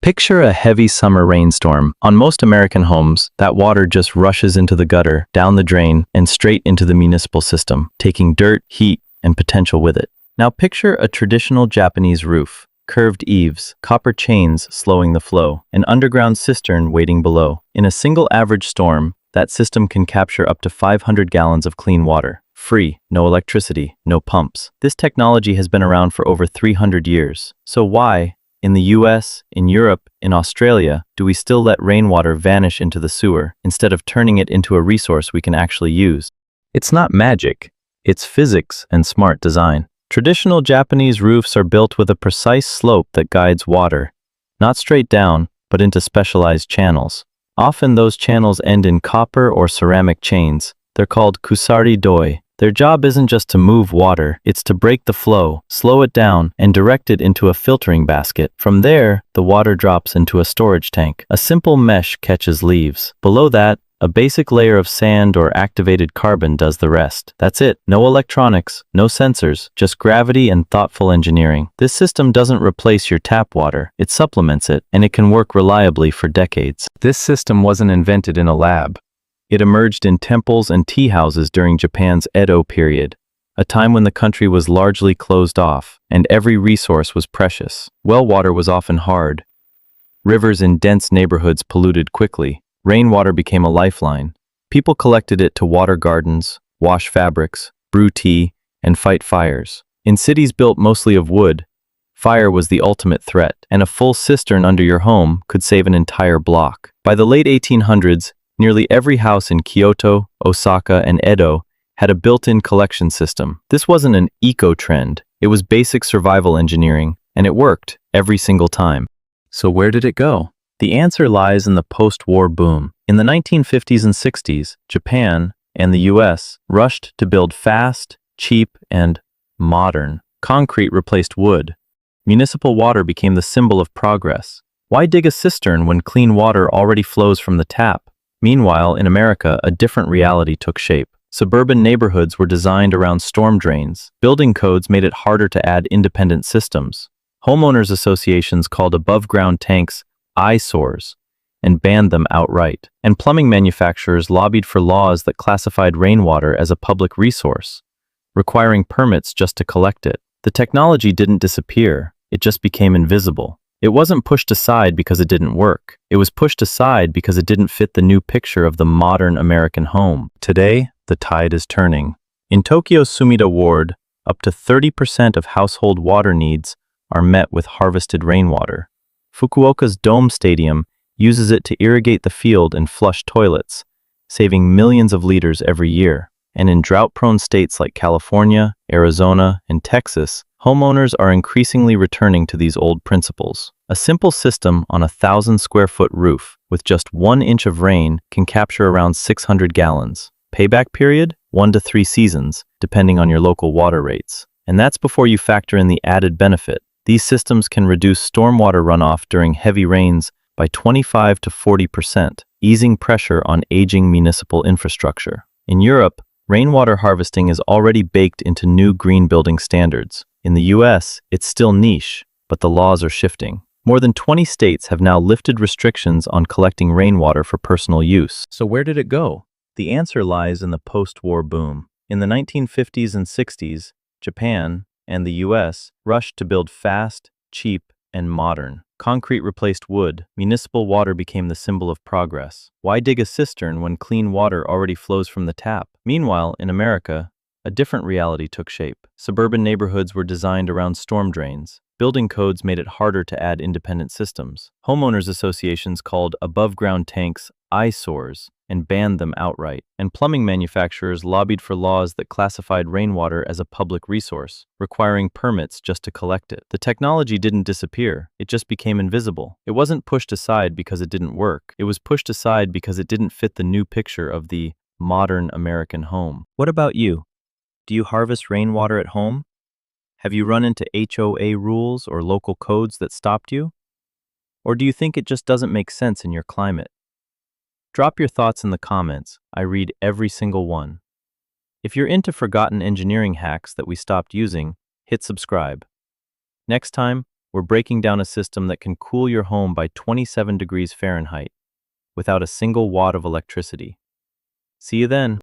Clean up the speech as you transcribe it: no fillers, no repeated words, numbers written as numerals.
Picture a heavy summer rainstorm. On most American homes, that water just rushes into the gutter, down the drain, and straight into the municipal system, taking dirt, heat, and potential with it. Now picture a traditional Japanese roof, curved eaves, copper chains slowing the flow, an underground cistern waiting below. In a single average storm, that system can capture up to 500 gallons of clean water. Free, no electricity, no pumps. This technology has been around for over 300 years. So why, in the US, in Europe, in Australia, do we still let rainwater vanish into the sewer instead of turning it into a resource we can actually use? It's not magic. It's physics and smart design. Traditional Japanese roofs are built with a precise slope that guides water, not straight down, but into specialized channels. Often those channels end in copper or ceramic chains. They're called kusari-doi. Their job isn't just to move water, it's to break the flow, slow it down, and direct it into a filtering basket. From there, the water drops into a storage tank. A simple mesh catches leaves. Below that, a basic layer of sand or activated carbon does the rest. That's it. No electronics, no sensors, just gravity and thoughtful engineering. This system doesn't replace your tap water, it supplements it, and it can work reliably for decades. This system wasn't invented in a lab. It emerged in temples and tea houses during Japan's Edo period, a time when the country was largely closed off, and every resource was precious. Well water was often hard. Rivers in dense neighborhoods polluted quickly. Rainwater became a lifeline. People collected it to water gardens, wash fabrics, brew tea, and fight fires. In cities built mostly of wood, fire was the ultimate threat, and a full cistern under your home could save an entire block. By the late 1800s, nearly every house in Kyoto, Osaka, and Edo had a built-in collection system. This wasn't an eco-trend, it was basic survival engineering, and it worked every single time. So where did it go? The answer lies in the post-war boom. In the 1950s and 60s, Japan and the US rushed to build fast, cheap, and modern. Concrete replaced wood. Municipal water became the symbol of progress. Why dig a cistern when clean water already flows from the tap? Meanwhile, in America, a different reality took shape. Suburban neighborhoods were designed around storm drains. Building codes made it harder to add independent systems. Homeowners associations called above-ground tanks eyesores and banned them outright. And plumbing manufacturers lobbied for laws that classified rainwater as a public resource, requiring permits just to collect it. The technology didn't disappear, it just became invisible. It wasn't pushed aside because it didn't work. It was pushed aside because it didn't fit the new picture of the modern American home. Today, the tide is turning. In Tokyo's Sumida ward, up to 30% of household water needs are met with harvested rainwater. Fukuoka's Dome Stadium uses it to irrigate the field and flush toilets, saving millions of liters every year. And in drought-prone states like California, Arizona, and Texas, homeowners are increasingly returning to these old principles. A simple system on a 1,000-square-foot roof with just 1 inch of rain can capture around 600 gallons. Payback period? 1 to 3 seasons, depending on your local water rates. And that's before you factor in the added benefit. These systems can reduce stormwater runoff during heavy rains by 25 to 40%, easing pressure on aging municipal infrastructure. In Europe, rainwater harvesting is already baked into new green building standards. In the US, it's still niche, but the laws are shifting. More than 20 states have now lifted restrictions on collecting rainwater for personal use. So where did it go? The answer lies in the post-war boom. In the 1950s and 60s, Japan and the US rushed to build fast, cheap, and modern. Concrete replaced wood. Municipal water became the symbol of progress. Why dig a cistern when clean water already flows from the tap? Meanwhile, in America, a different reality took shape. Suburban neighborhoods were designed around storm drains. Building codes made it harder to add independent systems. Homeowners associations called above-ground tanks eyesores and banned them outright. And plumbing manufacturers lobbied for laws that classified rainwater as a public resource, requiring permits just to collect it. The technology didn't disappear, it just became invisible. It wasn't pushed aside because it didn't work. It was pushed aside because it didn't fit the new picture of the modern American home. What about you? Do you harvest rainwater at home? Have you run into HOA rules or local codes that stopped you? Or do you think it just doesn't make sense in your climate? Drop your thoughts in the comments. I read every single one. If you're into forgotten engineering hacks that we stopped using, hit subscribe. Next time, We're breaking down a system that can cool your home by 27 degrees Fahrenheit without a single watt of electricity. See you then.